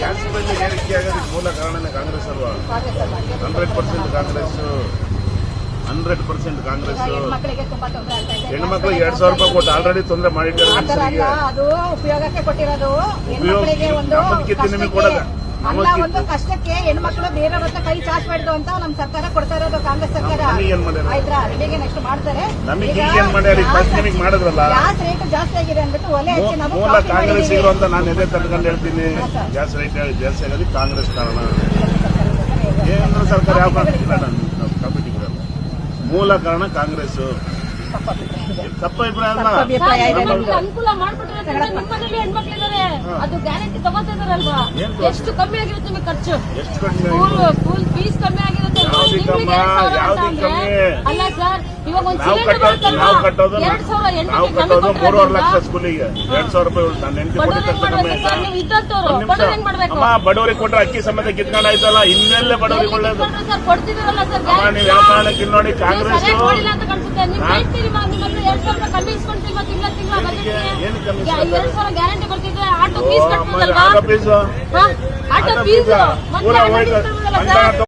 Gas ಬೆಲೆ ಏರಿಕೆ ಆಗೋದಕ್ಕೆ ಮೂಲ ಕಾರಣನೇ ಕಾಂಗ್ರೆಸ್ ಅಲ್ವಾ? 100% ಕಾಂಗ್ರೆಸ್. 100% ಕಾಂಗ್ರೆಸ್. ಹೆಣ್ಮಕ್ಳಿಗೆ 2,000 ರೂಪಾಯಿ ಕೊಟ್ಟು ಆಲ್ರೆಡಿ ತೊಂದರೆ ಮಾಡಿದ್ದಾರೆ. ಅದು ಉಪಯೋಗಕ್ಕೆ ಕೊಟ್ಟಿರೋದು ಹೆಣ್ಮಕ್ಳಿಗೆ ನಿಮಗೆ ಕೊಡೋದ ಅಲ್ಲ, ಒಂದು ಕಷ್ಟಕ್ಕೆ ಹೆಣ್ಮಕ್ಳು ಬೇರೆಯವ್ರ ಹತ್ರ ಕೈ ಚಾಚಬಾರ್ದು ಅಂತ ನಮ್ ಸರ್ಕಾರ ಕೊಡ್ತಾ ಇರೋದು ಕಾಂಗ್ರೆಸ್ ಸರ್ಕಾರ. ಆಯ್ತಾ, ನಿಮಗೆ ನೆಕ್ಸ್ಟ್ ಮಾಡ್ತಾರೆ. ಗ್ಯಾಸ್ ರೇಟ್ ಜಾಸ್ತಿ ಆಗಿದೆ ಅಂದ್ಬಿಟ್ಟು ಒಲೆ ಹಚ್ಚಿ ನಾವು ಮೂಲ ಕಾಂಗ್ರೆಸ್ ಅಂತ ನಾನು ಎದೆ ತಟ್ಕೊಂಡು ಹೇಳ್ತೀನಿ. ಗ್ಯಾಸ್ ರೇಟ್ ಜಾಸ್ತಿ ಆಗೋದಕ್ಕೆ ಕಾಂಗ್ರೆಸ್ ಕಾರಣ. ಕೇಂದ್ರ ಸರ್ಕಾರ ಯಾವ ಕಮಿಟಿ ಮೂಲ ಕಾರಣ ಕಾಂಗ್ರೆಸ್. ತಪ್ಪ ಅಭಿಪ್ರಾಯ ಅನುಕೂಲ ಮಾಡ್ಕೊಟ್ರೆ ನಿಮ್ಮನೇಲಿ ಹೆಣ್ಮಕ್ಳಿದ್ದಾರೆ, ಅದು ಗ್ಯಾರಂಟಿ ತಗೋತಾ ಇದಾರಲ್ವಾ? ಎಷ್ಟು ಕಮ್ಮಿ ಆಗಿರುತ್ತೆ ನಿಮಗೆ ಖರ್ಚು? ಸ್ಕೂಲ್ ಫೀಸ್ ಕಮ್ಮಿ ಆಗಿರುತ್ತೆ. ಅಲ್ಲ ಸರ್, ಇವಾಗ ಒಂದು ನಾವು ಕಟ್ಟೋದು 3.5 ಲಕ್ಷ ಸ್ಕೂಲಿಗೆ 2,000 ರೂಪಾಯಿ. ಬಡವರಿಗೆ ಕೊಟ್ರೆ ಅಕ್ಕಿ ಸಮೇತ ಕಿತ್ಕೊಂಡು ಆಯ್ತಲ್ಲ, ಇನ್ನೆಲ್ಲ ಬಡವರಿಗೆ ಒಳ್ಳೇದು. ನೀವು ಯಾವ ಕಾರಣಕ್ಕೆ ನೋಡಿ ಕಾಂಗ್ರೆಸ್ ಗ್ಯಾರಂಟಿ ಬರ್ತಿದ್ರೆ ಆಟೋ ಫೀಸ್ ಕಟ್ಟೋದಲ್ವಾ? Auto fees